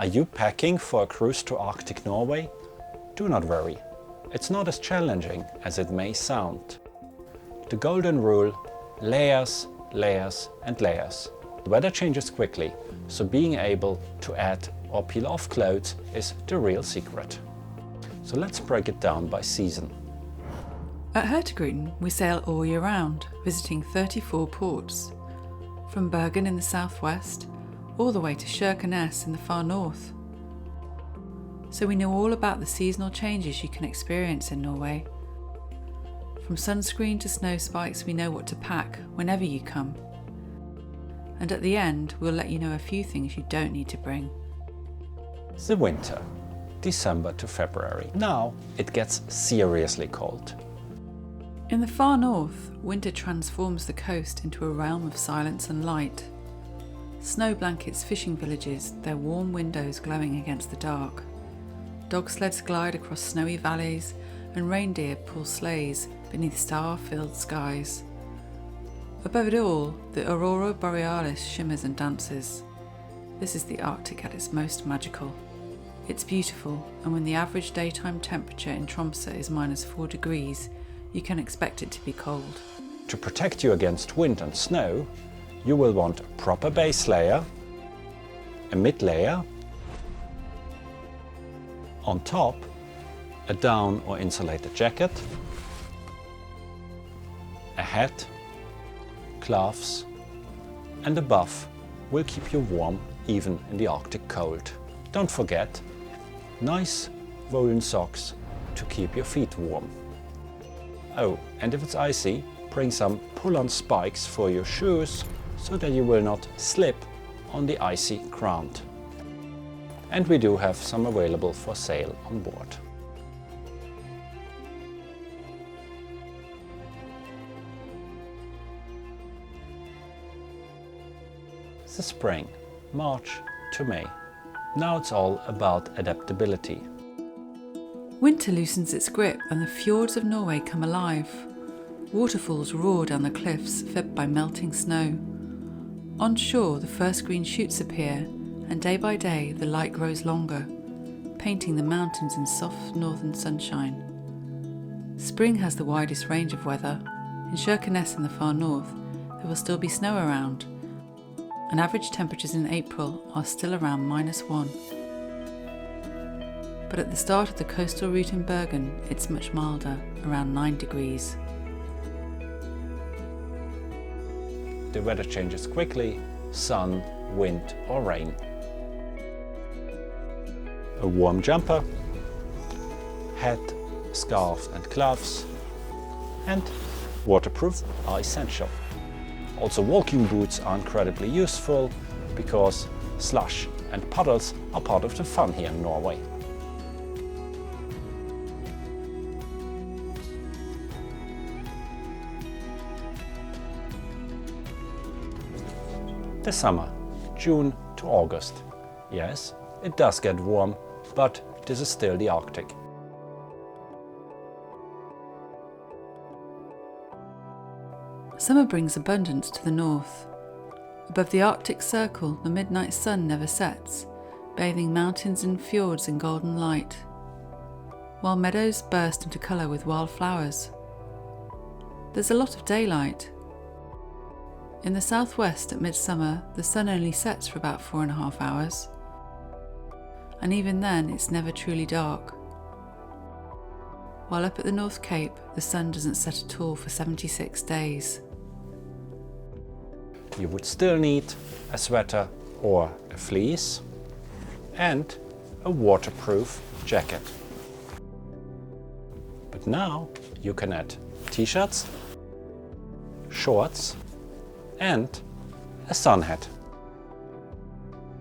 Are you packing for a cruise to Arctic Norway? Do not worry, it's not as challenging as it may sound. The golden rule: layers, layers and layers. The weather changes quickly, so being able to add or peel off clothes is the real secret. So let's break it down by season. At Hurtigruten, we sail all year round, visiting 34 ports, from Bergen in the southwest all the way to Kirkenes in the far north. So we know all about the seasonal changes you can experience in Norway. From sunscreen to snow spikes, we know what to pack whenever you come. And at the end, we'll let you know a few things you don't need to bring. The winter, December to February. Now it gets seriously cold. In the far north, winter transforms the coast into a realm of silence and light. Snow blankets fishing villages, their warm windows glowing against the dark. Dog sleds glide across snowy valleys, and reindeer pull sleighs beneath star-filled skies. Above it all, the aurora borealis shimmers and dances. This is the Arctic at its most magical. It's beautiful, and when the average daytime temperature in Tromsø is -4 degrees, you can expect it to be cold. To protect you against wind and snow, you will want a proper base layer, a mid layer, on top a down or insulated jacket, a hat, gloves, and a buff will keep you warm even in the Arctic cold. Don't forget, nice woolen socks to keep your feet warm. Oh, and if it's icy, bring some pull-on spikes for your shoes so that you will not slip on the icy ground. And we do have some available for sale on board. The spring, March to May. Now it's all about adaptability. Winter loosens its grip and the fjords of Norway come alive. Waterfalls roar down the cliffs, fed by melting snow. On shore, the first green shoots appear, and day by day the light grows longer, painting the mountains in soft northern sunshine. Spring has the widest range of weather. In Kirkenes in the far north, there will still be snow around, and average temperatures in April are still around -1. But at the start of the coastal route in Bergen, it's much milder, around 9 degrees. The weather changes quickly: sun, wind or rain. A warm jumper, hat, scarf and gloves, and waterproof are essential. Also, walking boots are incredibly useful because slush and puddles are part of the fun here in Norway. The summer, June to August. Yes, it does get warm, but this is still the Arctic. Summer brings abundance to the north. Above the Arctic Circle, the midnight sun never sets, bathing mountains and fjords in golden light, while meadows burst into colour with wild flowers. There's a lot of daylight. In the southwest at midsummer, the sun only sets for about 4.5 hours, and even then it's never truly dark. While up at the North Cape, the sun doesn't set at all for 76 days. You would still need a sweater or a fleece and a waterproof jacket. But now you can add t-shirts, shorts and a sun hat.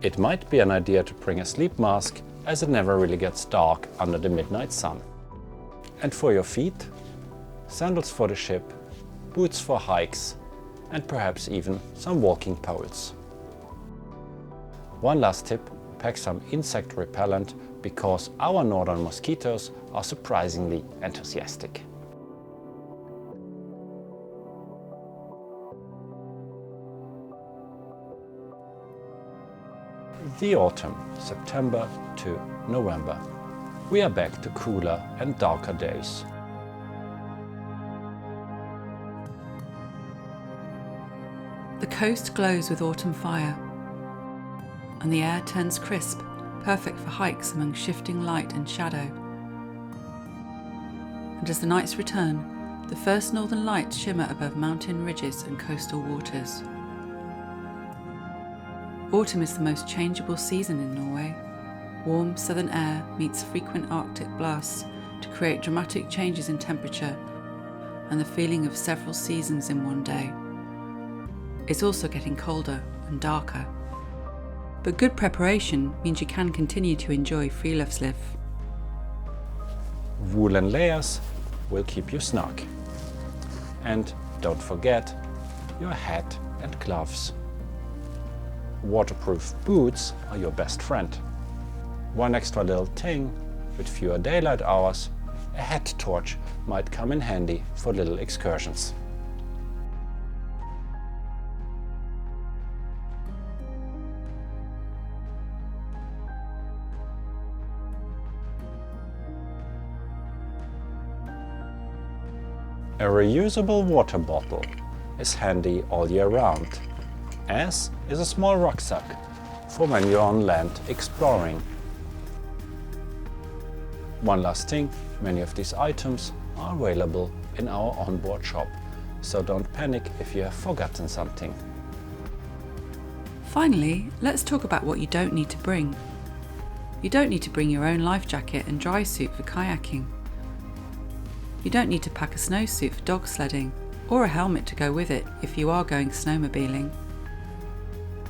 It might be an idea to bring a sleep mask, as it never really gets dark under the midnight sun. And for your feet, sandals for the ship, boots for hikes, and perhaps even some walking poles. One last tip: pack some insect repellent, because our northern mosquitoes are surprisingly enthusiastic. the autumn, September to November, we are back to cooler and darker days. The coast glows with autumn fire, and the air turns crisp, perfect for hikes among shifting light and shadow. And as the nights return, the first northern lights shimmer above mountain ridges and coastal waters. Autumn is the most changeable season in Norway. Warm southern air meets frequent Arctic blasts to create dramatic changes in temperature and the feeling of several seasons in one day. It's also getting colder and darker. But good preparation means you can continue to enjoy friluftsliv. Woolen layers will keep you snug. And don't forget your hat and gloves. Waterproof boots are your best friend. One extra little thing, with fewer daylight hours, a hat torch might come in handy for little excursions. A reusable water bottle is handy all year round, as is a small rucksack for when you're on land exploring. One last thing, many of these items are available in our onboard shop, so don't panic if you have forgotten something. Finally, let's talk about what you don't need to bring. You don't need to bring your own life jacket and dry suit for kayaking. You don't need to pack a snowsuit for dog sledding, or a helmet to go with it if you are going snowmobiling.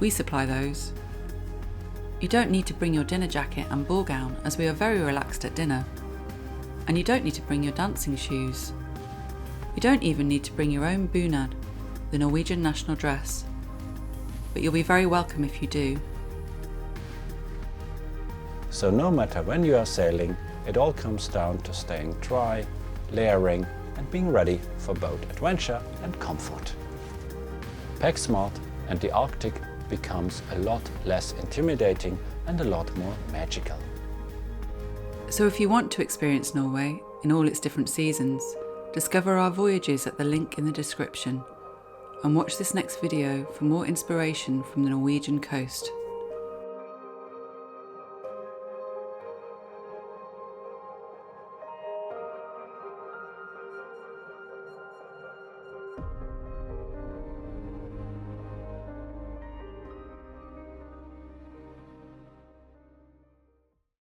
We supply those. You don't need to bring your dinner jacket and ball gown, as we are very relaxed at dinner. And you don't need to bring your dancing shoes. You don't even need to bring your own bunad, the Norwegian national dress. But you'll be very welcome if you do. So no matter when you are sailing, it all comes down to staying dry, layering and being ready for boat adventure and comfort. Pack smart and the Arctic becomes a lot less intimidating and a lot more magical. So if you want to experience Norway in all its different seasons, discover our voyages at the link in the description and watch this next video for more inspiration from the Norwegian coast.